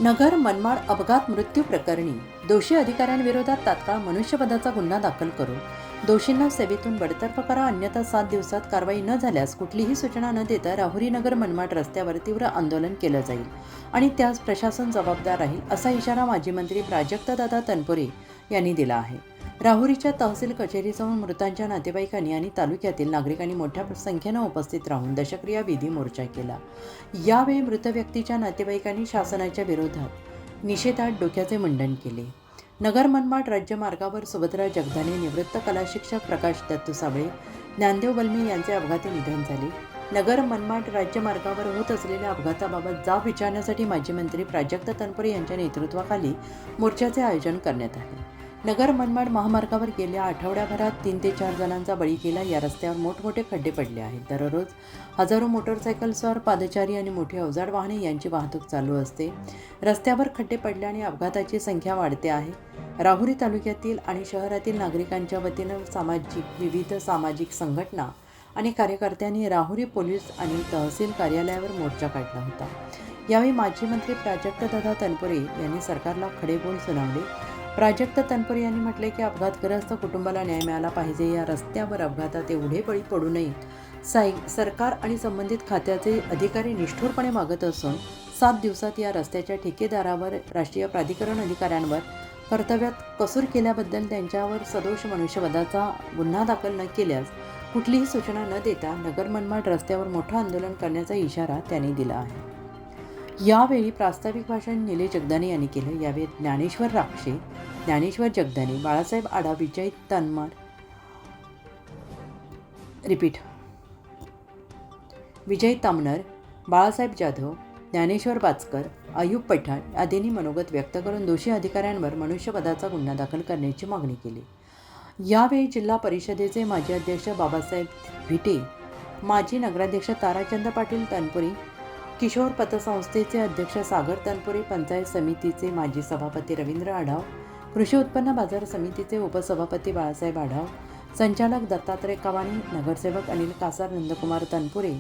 नगर मनमाड अपघात मृत्यू प्रकरणी दोषी अधिकाऱ्यांविरोधात तात्काळ मनुष्यवधाचा गुन्हा दाखल करून दोषींना सेवेतून बडतर्फ करा, अन्यथा 7 दिवसात कारवाई न झाल्यास कुठलीही सूचना न देता राहुरी नगर मनमाड रस्त्यावर तीव्र आंदोलन केलं जाईल आणि त्यास प्रशासन जबाबदार राहील, असा इशारा माजी मंत्री प्राजक्तदादा तनपुरे यांनी दिला आहे. राहुरीच्या तहसील कचेरीसमोर मृतांच्या नातेवाईकांनी आणि तालुक्यातील नागरिकांनी मोठ्या संख्येनं उपस्थित राहून दशक्रिया विधी मोर्चा केला. यावेळी मृत व्यक्तीच्या नातेवाईकांनी शासनाच्या विरोधात निषेधात डोक्याचे मुंडन केले. नगर मनमाड राज्य मार्गावर सुभद्रा जगदाने, निवृत्त कला शिक्षक प्रकाश दत्तू साबळे, ज्ञानदेव बलमे यांचे अपघाती निधन झाले. नगर मनमाड राज्य मार्गावर होत असलेल्या अपघाताबाबत जाब विचारण्यासाठी माजी मंत्री प्राजक्त तनपुरे यांच्या नेतृत्वाखाली मोर्चाचे आयोजन करण्यात आले. नगर मनमाड महामार्गावर गेल्या आठवड्याभरात 3 ते 4 जणांचा बळी गेला. या रस्त्यावर मोठमोठे खड्डे पडले आहेत. दररोज हजारो मोटरसायकलस्वार, पादचारी आणि मोठी अवजड वाहने यांची वाहतूक चालू असते. रस्त्यावर खड्डे पडल्याने अपघाताची संख्या वाढते आहे. राहुरी तालुक्यातील आणि शहरातील नागरिकांच्या वतीनं विविध सामाजिक संघटना आणि कार्यकर्त्यांनी राहुरी पोलीस आणि तहसील कार्यालयावर मोर्चा काढला होता. यावेळी माजी मंत्री प्राजक्तदादा तनपुरे यांनी सरकारला खडे बोल सुनावले. प्राजक्त तनपुरे यांनी म्हटले की अपघातग्रस्त कुटुंबाला न्याय मिळाला पाहिजे. या रस्त्यावर अपघातात एवढे बळी पडू नयेत. सरकार आणि संबंधित खात्याचे अधिकारी निष्ठुरपणे वागत असून 7 दिवसात या रस्त्याच्या ठेकेदारावर, राष्ट्रीय प्राधिकरण अधिकाऱ्यांवर कर्तव्यात कसूर केल्याबद्दल त्यांच्यावर सदोष मनुष्यवधाचा गुन्हा दाखल न केल्यास कुठलीही सूचना न देता नगर मनमाड रस्त्यावर मोठं आंदोलन करण्याचा इशारा त्यांनी दिला आहे. यावेळी प्रास्ताविक भाषण निलेश जगदाने यांनी केलं. यावेळी ज्ञानेश्वर राक्षे, ज्ञानेश्वर जगदाने, बाळासाहेब आढा, विजय तामनर, बाळासाहेब जाधव, ज्ञानेश्वर बाचकर, अयूब पठाण आदींनी मनोगत व्यक्त करून दोषी अधिकाऱ्यांवर मनुष्यवधाचा गुन्हा दाखल करण्याची मागणी केली. यावेळी जिल्हा परिषदेचे माजी अध्यक्ष बाबासाहेब भिटे, माजी नगराध्यक्ष ताराचंद पाटील तनपुरे, किशोर पतसंस्थेचे अध्यक्ष सागर तनपुरे, पंचायत समितीचे माजी सभापती रवींद्र आढाव, कृषी उत्पन्न बाजार समितीचे उपसभापती बाळासाहेब आढाव, संचालक दत्तात्रय कवाणी, नगरसेवक अनिल कासार, नंदकुमार तनपुरे,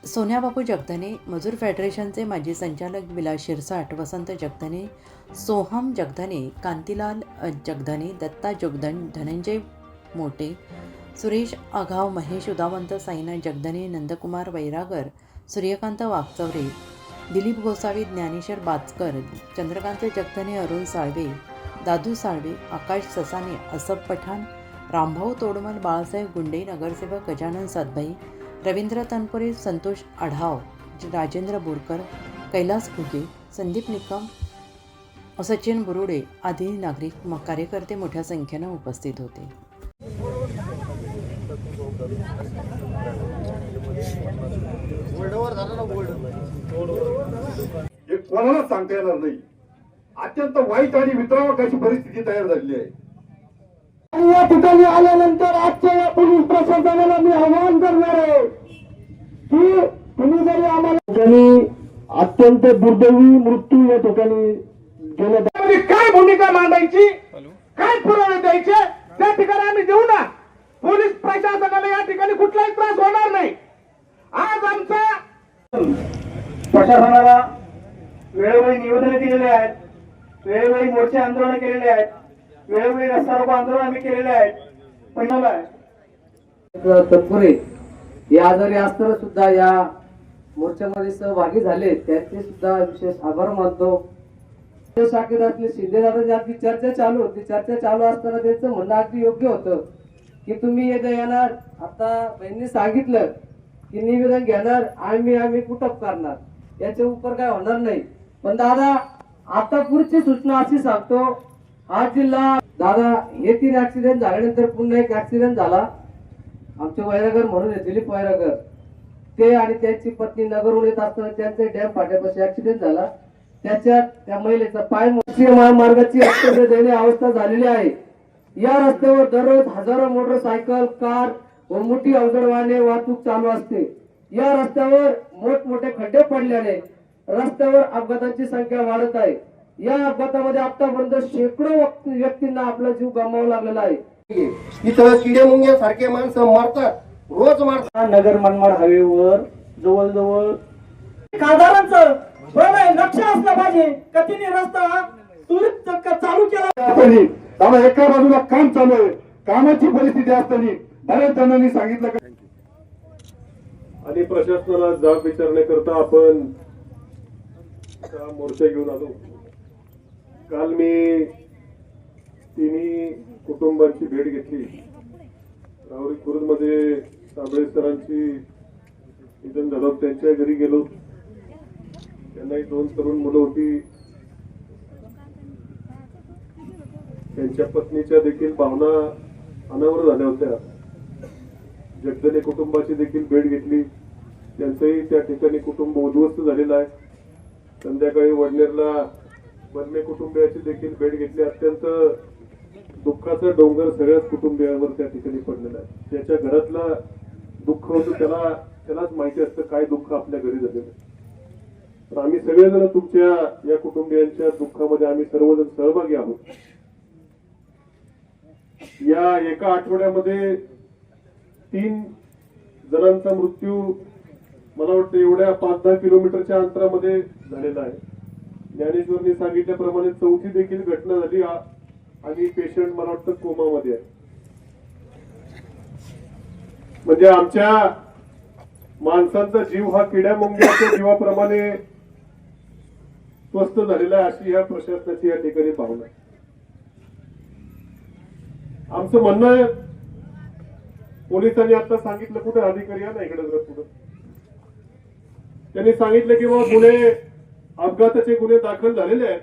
सोन्याबापू जगधने, मजूर फेडरेशनचे माजी संचालक विलास शिरसाट, वसंत जगधने, सोहम जगधने, कांतीलाल जगधने, दत्ता जोगदंड, धनंजय मोटे, सुरेश आघाव, महेश उदावंत, साईनाथ जगधने, नंदकुमार वैरागर, सूर्यकांत वागचौरे, दिलीप गोसावी, ज्ञानेश्वर बाचकर, चंद्रकांत जगधने, अरुण साळवे, दादू साळवे, आकाश ससाने, असफ पठाण, रामभाऊ तोडमल, बाळासाहेब गुंडे, नगरसेवक गजानन सातभाई, रवींद्र तनपुरे, संतोष आढाव, राजेंद्र बोरकर, कैलास घुगे, संदीप निकम, सचिन बुरुडे आदी नागरिक कार्यकर्ते मोठ्या संख्येनं उपस्थित होते. हे कोणाला सांगता येणार नाही. अत्यंत वाईट आणि वितरावक अशी परिस्थिती तयार झालेली आहे. या ठिकाणी आल्यानंतर आजच्या या पोलीस प्रशासनाला मी आवाहन करणार आहे की तुम्ही जरी आम्हाला अत्यंत दुर्दैवी मृत्यू या ठिकाणी गेल्या, काय भूमिका मांडायची, काय पुरावे द्यायचे त्या ठिकाणी आम्ही देऊ ना. पोलीस प्रशासनाला या ठिकाणी कुठलाही त्रास होणार नाही. आज आमचा प्रशासनाला वेळोवेळी निवेदन दिलेले आहेत, वेळोवेळी मोर्चे आंदोलन केलेले आहेत, वेळोवेळी रस्ता रोको आंदोलन आम्ही केलेले आहेत. पण तत्पुरे हे आजारी असताना सुद्धा या मोर्चामध्ये सहभागी झाले, त्यांचे सुद्धा विशेष आभार मानतो. शाखेत असले शिंदेदादांची अगदी चर्चा चालू होती. चर्चा चालू असताना त्यांचं म्हणणं अगदी योग्य होतं की तुम्ही येथे येणार, आता बहिणीने सांगितलं की निवेदन घेणार, आम्ही कुटप करणार, याच्या उपर काय होणार नाही. पण दादा आता पुढची सूचना अशी सांगतो, हा जिल्हा दादा हे 3 ऍक्सिडेंट झाल्यानंतर पुन्हा एक ऍक्सिडेंट झाला. आमचे वैरागर म्हणून दिलीप वैरागर, ते आणि त्यांची पत्नी नगरहून येत असताना त्यांचे डॅम फाट्यापाशी ऍक्सिडेंट झाला. त्याच्यात त्या महिलेचा पाय महामार्गाची अत्यंत दयनीय अवस्था झालेली आहे. या रस्त्यावर दररोज हजारो मोटरसायकल, कार व मोठी अवजड वाहने वाहतूक चालू असते. या रस्त्यावर मोठमोठे खड्डे पडल्याने रस्त्यावर अपघातांची संख्या वाढत आहे. या अपघातामध्ये आतापर्यंत शेकडो व्यक्तींना आपला जीव गमावा लागलेला आहे. इथं किडे मुंग्या सारखे माणसं मारतात, रोज मारतात. नगर मनमाड हायवेवर जवळजवळ खासदारांचं लक्ष असलं पाहिजे. आहे का तिने रस्ता त्वरित चालू केला असताना त्याला एका बाजूला काम चालू आहे, कामाची परिस्थिती असताना बऱ्याच जणांनी सांगितलं आणि प्रशासनाला जाब विचारण्याकरता आपण मोर्चा घेऊन आलो. काल मी तिन्ही कुटुंबांची भेट घेतली. राहुरी खुर्दमध्ये साबळे सरांची निधन झालं, त्यांच्या घरी गेलो. त्यांनाही 2 तरुण मुलं होती. त्यांच्या पत्नीच्या देखील भावना अनावर झाल्या होत्या. जगदले कुटुंबाची देखील भेट घेतली. त्यांचंही त्या ठिकाणी कुटुंब उद्ध्वस्त झालेलं आहे. संध्याकाळी वडनेरला बर्मे कुटुंबियाची देखील भेट घेतली. अत्यंत दुःखाचा डोंगर सगळ्याच कुटुंबियांवर त्या ठिकाणी पडलेला आहे. त्याच्या घरातला दुःख होतं त्यालाच माहिती असतं काय दुःख आपल्या घरी झालेलं आहे. तर आम्ही सगळेजण तुमच्या या कुटुंबियांच्या दुःखामध्ये आम्ही सर्वजण सहभागी आहोत. या एका आठवड्यामध्ये 3 जणांचा मृत्यू मला वाटतं एवढ्या 5-10 किलोमीटरच्या अंतरामध्ये झालेला आहे. ज्ञानेश्वरनी सांगितल्याप्रमाणे 4थी देखील घटना झाली आणि पेशंट मला वाटतं कोमामध्ये आहे. म्हणजे आमच्या माणसांचा जीव हा किड्या मुंग्याच्या जीवाप्रमाणे स्वस्त झालेला आहे, अशी या प्रशासनाची या ठिकाणी भावना आहे. आमचं म्हणणं आहे, पोलिसांनी आता सांगितलं, कुठे अधिकारी या ना इकडे जरा पुढे, त्यांनी सांगितलं की बाबा गुन्हे, अपघाताचे गुन्हे दाखल झालेले आहेत.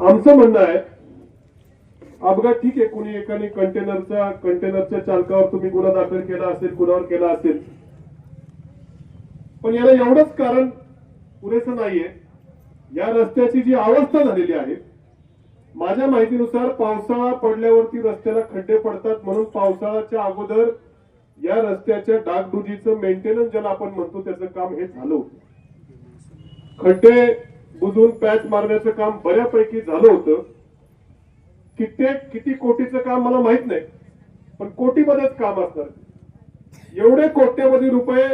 आमचं म्हणणं आहे, अपघात ठीक आहे, कुणी एकाने कंटेनरच्या चालकावर तुम्ही गुन्हा दाखल केला असेल, कुणावर केला असेल, पण याला एवढंच कारण पुरेसं नाहीये. या रस्त्याची जी अवस्था झालेली आहे, माझ्या माहितीनुसार पावसाळा पडल्यावरती रस्त्याला खड्डे पडतात, म्हणून पावसाळ्याच्या अगोदर या रस्त्याच्या डागडुजीचं मेंटेनन्स ज्याला आपण म्हणतो त्याचं काम हे झालं होतं. खड्डे बुजून पॅच मारण्याचं काम बऱ्यापैकी झालं होतं. किती कोटीचं काम मला माहित नाही, पण कोटीमध्येच काम असणार. एवढे कोट्यवधी रुपये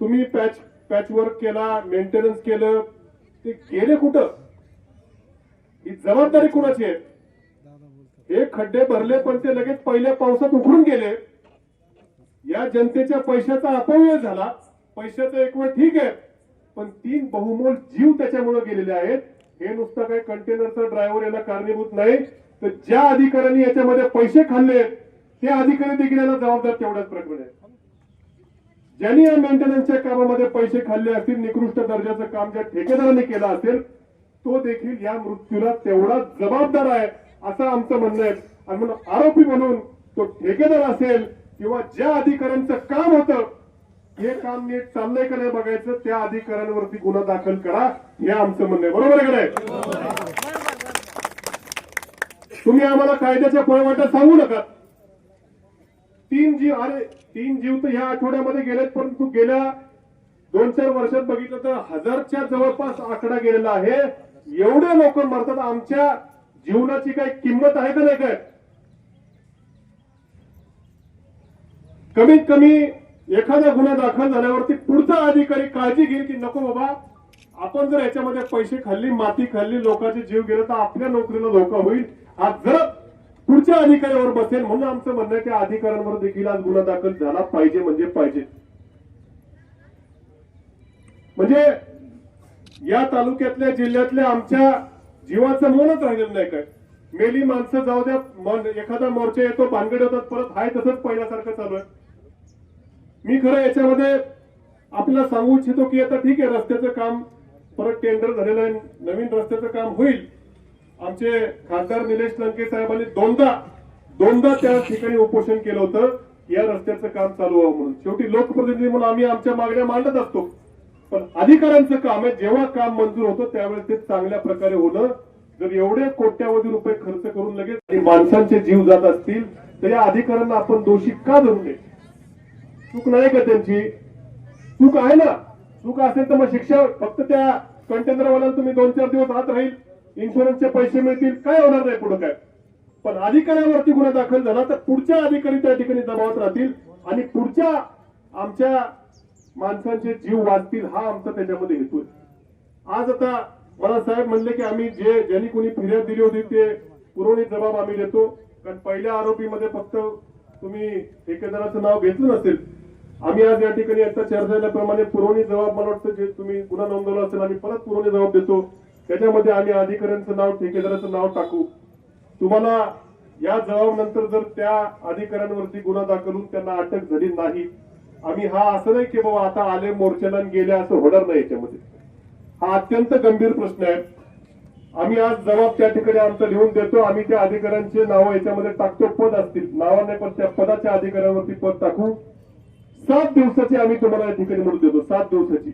तुम्ही पॅचवर्क केला, मेंटेनन्स केलं, ते गेले कुठं? ही जबाबदारी कुणाची आहे? हे खड्डे भरले पण ते लगेच पहिल्या पावसात उखडून गेले. या जनतेच्या पैशाचा अपव्यय झाला. पैशाचा एक वेळ ठीक आहे, पण 3 बहुमोल जीव त्याच्यामुळे गेलेले आहेत. हे नुसतं काही कंटेनरचा ड्रायव्हर याला कारणीभूत नाही, तर ज्या अधिकाऱ्यांनी याच्यामध्ये पैसे खाल्ले ते अधिकारी देखील याला जबाबदार तेवढ्याच प्रकरण आहे. ज्यांनी या मेंटेनन्सच्या कामामध्ये पैसे खाल्ले असतील, निकृष्ट दर्जाचं काम ज्या ठेकेदारांनी केलं असेल, तो देखील या मृत्यूला तेवढा जबाबदार आहे असं आमचं म्हणणं आहे. आणि म्हणून आरोपी म्हणून तो ठेकेदार असेल किंवा ज्या अधिकाऱ्यांचं काम होतं हे काम नीट चाललंय का नाही बघायचं, त्या अधिकाऱ्यांवरती गुन्हा दाखल करा, हे आमचं म्हणणं आहे. बरोबर आहे का नाही? तुम्ही आम्हाला कायद्याच्या पळवाटा सांगू नका. 3 जीव तर ह्या आठवड्यामध्ये गेलेत, परंतु गेल्या 2-4 वर्षात बघितलं तर 1000च्या जवळपास आकडा गेलेला आहे. एवढे लोक मरतात. आमच्या जीवनाची काही किंमत आहे का नाही? काय कमीत कमी एखादा गुन्हा दाखल झाल्यावरती पुढचा अधिकारी काळजी घेईल की नको बाबा, आपण जर याच्यामध्ये पैसे खाल्ली, माती खाल्ली, लोकांचे जीव गेले तर आपल्या नोकरीला धोका होईल. आज जर पुढच्या अधिकाऱ्यावर बसेल, म्हणून आमचं म्हणणं आहे त्या अधिकाऱ्यांवर देखील आज गुन्हा दाखल झाला पाहिजे म्हणजे पाहिजे. म्हणजे या तालुक्यातल्या जिल्ह्यातल्या आमच्या जीवाचं मोलच राहिलेलं नाही. काय मेली माणसं जाऊ द्या, एखादा मोर्चा येतो, भानगड होतात, परत हाय तसंच पहिल्यासारखं चालू आहे. मी खरं याच्यामध्ये आपल्याला सांगू इच्छितो की आता ठीक आहे, रस्त्याचं काम परत टेंडर झालेलं आहे, नवीन रस्त्याचं काम होईल. आमचे खासदार निलेश लंके साहेबांनी दोनदा त्या ठिकाणी उपोषण केलं होतं या रस्त्याचं काम चालू व्हावं म्हणून. शेवटी लोकप्रतिनिधी म्हणून आम्ही आमच्या मागण्या मांडत असतो, पण अधिकाऱ्यांचं काम आहे, जेव्हा काम मंजूर होतं त्यावेळेस ते चांगल्या प्रकारे होणं. जर एवढे कोट्यावधी रुपये खर्च करून लगेच माणसांचे जीव जात असतील तर या अधिकाऱ्यांना आपण दोषी का धरू नये? चूक नाही का त्यांची? चूक आहे ना. चूक असेल तर मग शिक्षा फक्त त्या कंटेनरवाल्याला तुम्ही 2-4 दिवस आत राहील, इन्शुरन्सचे पैसे मिळतील, काय होणार नाही पुढे काय. पण अधिकाऱ्यावरती गुन्हा दाखल झाला तर पुढच्या अधिकारी त्या ठिकाणी दबावात राहतील आणि पुढच्या आमच्या माणसांचे जीव वाचतील हा आमचा त्याच्यामध्ये हेतू आहे. आज आता मला साहेब म्हणले की आम्ही ज्यांनी कोणी फिर्याद दिली होती ते पुरवणी जबाब आम्ही देतो. कारण पहिल्या आरोपीमध्ये फक्त तुम्ही ठेकेदाराचं नाव घेतलं नसेल. आम्ही आज या ठिकाणी आता चर्चा झाल्याप्रमाणे पुरवणी जबाब मला वाटतं जे तुम्ही गुन्हा नोंदवला असेल आम्ही परत पुरवणी जबाब देतो. त्याच्यामध्ये आम्ही अधिकाऱ्यांचं नाव ठेकेदाराचं नाव टाकू. तुम्हाला या जबाबानंतर जर त्या अधिकाऱ्यांवरती गुन्हा दाखल होऊन त्यांना अटक झाली नाही, आम्ही हा असं नाही की बाबा आता आले मोर्चाला आणि गेले असं होणार नाही. याच्यामध्ये हा अत्यंत गंभीर प्रश्न आहे. आम्ही आज जबाब त्या ठिकाणी आमचं लिहून देतो. आम्ही त्या अधिकाऱ्यांचे नाव याच्यामध्ये टाकतो. पद असतील नावाने पण त्या पदाच्या अधिकाऱ्यांवरती पद टाकू. 7 दिवसाची आम्ही तुम्हाला या ठिकाणी मुदत देतो. 7 दिवसाची.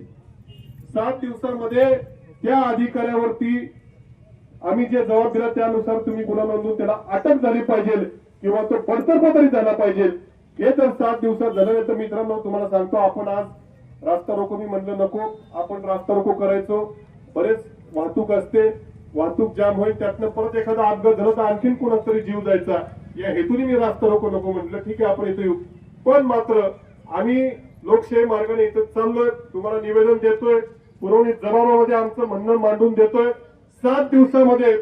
7 दिवसांमध्ये त्या अधिकाऱ्यावरती आम्ही जे जबाब दिला त्यानुसार तुम्ही गुन्हा नोंदवून त्याला अटक झाली पाहिजे किंवा तो बडतर्फ तरी झाला पाहिजे. हे जर 7 दिवसात झालं नाही तर मित्रांनो तुम्हाला सांगतो आपण आज रास्ता रोको मी म्हणलं नको. आपण रास्ता रोको करायचो. बरेच वाहतूक असते. वाहतूक जाम होईल. त्यातनं परत एखादा अपघात झाला तर आणखीन कोणाचा तरी जीव जायचा. या हेतूने मी रास्ता रोको नको म्हटलं. ठीक आहे आपण इथे येऊ. पण मात्र आम्ही लोकशाही मार्गाने इथं चाललोय. तुम्हाला निवेदन देतोय. पुरवणी जबाबामध्ये आमचं म्हणणं मांडून देतोय. 7 दिवसामध्ये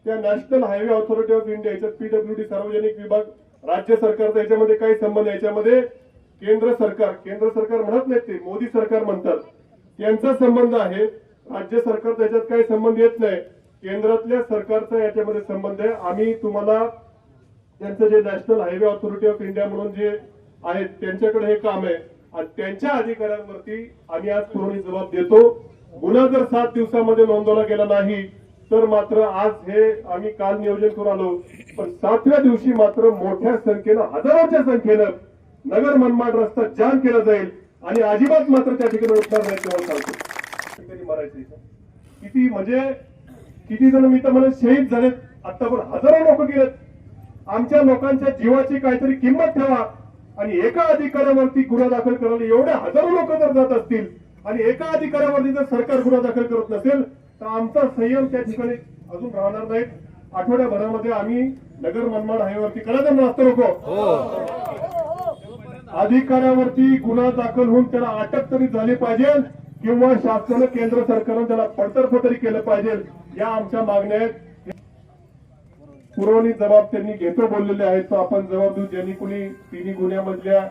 त्या national highway authority of India याच्यात पीडब्ल्यूडी सार्वजनिक विभाग राज्य सरकारचा याच्यामध्ये काही संबंध. याच्यामध्ये केंद्र सरकार म्हणत नाही ते मोदी सरकार म्हणतात. त्यांचा संबंध आहे. राज्य सरकार त्याच्यात काही संबंध येत नाही. केंद्रातल्या सरकारचा याच्यामध्ये संबंध आहे. आम्ही तुम्हाला त्यांचं जे national highway authority of India म्हणून जे आहेत त्यांच्याकडे हे काम आहे आणि त्यांच्या अधिकाऱ्यांवरती आम्ही आज पुरवणी जबाब देतो. गुन्हा जर 7 दिवसामध्ये नोंदवला गेला नाही तर मात्र आज हे आम्ही काल नियोजन करून आलो. पण 7व्या दिवशी मात्र मोठ्या संख्येनं हजारोच्या संख्येनं नगर मनमाड रस्ता जाम केला जाईल आणि अजिबात मात्र त्या ठिकाणी उठणार नाही तेव्हा सांगतो. मरायचं किती म्हणजे किती जण मी तर मला शहीद झालेत. आता पण हजारो लोक गेलेत. आमच्या लोकांच्या जीवाची काहीतरी किंमत ठेवा. आणि एका अधिकाऱ्यावरती गुन्हा दाखल करायला एवढे हजारो लोक जर जात असतील आणि एका अधिकाऱ्यावरती जर सरकार गुन्हा दाखल करत नसेल तर आमचा संयम त्या ठिकाणी अजून राहणार नाही. आठवड्याभरामध्ये आम्ही नगर मनमाड हायवेवरती करायचं ना रस्ता रोको. अधिकाऱ्यावरती गुन्हा दाखल होऊन त्याला अटक तरी झाली पाहिजे किंवा शासनानं केंद्र सरकारनं त्याला बडतर्फ तरी केलं पाहिजे. या आमच्या मागण्या आहेत. पुरवणी जबाब त्यांनी घेतो बोललेले आहेत तो आपण जबाब देऊ. ज्यांनी कोणी तिन्ही गुन्ह्यामधल्या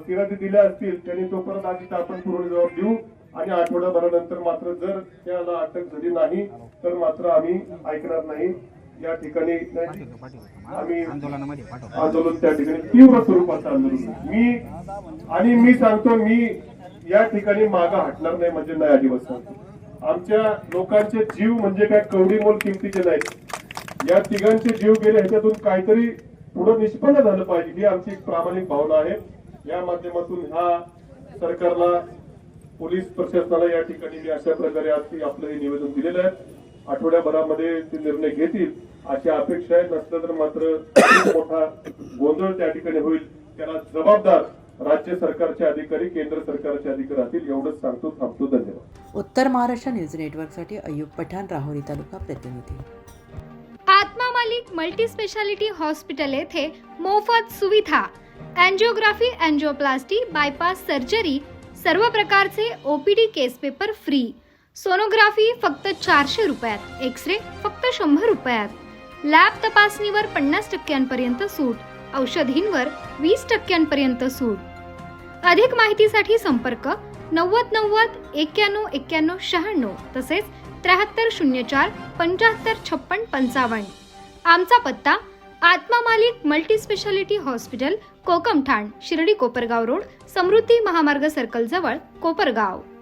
फिर्यादी दिल्या असतील त्यांनी तोपर्यंत आधी आपण पुरवणी जबाब देऊ आणि आठवड्याभरानंतर मात्र जर त्याला अटक झाली नाही तर मात्र आम्ही ऐकणार नाही. या ठिकाणी आम्ही आंदोलन त्या ठिकाणी तीव्र स्वरूपाचं आंदोलन मी सांगतो मी या ठिकाणी मागं हटणार नाही म्हणजे नाही अजिबात सांगतो. आमच्या लोकांचे जीव म्हणजे काय कवडी मोल किमतीचे नाहीत. या तिघांचे जीव गेले ह्याच्यातून काहीतरी पुढे निष्पन्न झालं पाहिजे ही आमची एक प्रामाणिक भावना आहे. या माध्यमातून ह्या सरकारला पोलीस प्रशासनाला या ठिकाणी मी अशा प्रकारे आज आपलं हे निवेदन दिलेलं आहे. आठवड्याभरामध्ये ते निर्णय घेतील अशी अपेक्षा आहे. नसलं तर मात्र खूप मोठा गोंधळ त्या ठिकाणी होईल. त्याला जबाबदार राज्य सरकारचे अधिकारी केंद्र सरकारचे अधिकारी असतील एवढंच सांगतो. थांबतो. धन्यवाद. उत्तर महाराष्ट्र न्यूज नेटवर्कसाठी अय्यूब पठाण, राहुरी तालुका प्रतिनिधी. आत्मा मालिक मल्टी स्पेशालिटी हॉस्पिटल येथे मोफत सुविधा, अँजिओग्राफी, अँजिओप्लास्टी, बायपास सर्जरी, सर्व प्रकारचे OPD केस पेपर फ्री, सोनोग्राफी फक्त 400 रुपयात, एक्सरे फक्त 100 रुपयात, लॅब तपासणीवर 50% सूट, औषधींवर 20% सूट. अधिक माहितीसाठी संपर्क 90 90 91 91 96 तसेच 7304 75 56 55. आमचा पत्ता Atma Malik multi speciality hospital, Kokamthan, Shirdi Kopargaon road, Samruddhi Mahamarg circle जवळ, कोपरगाव.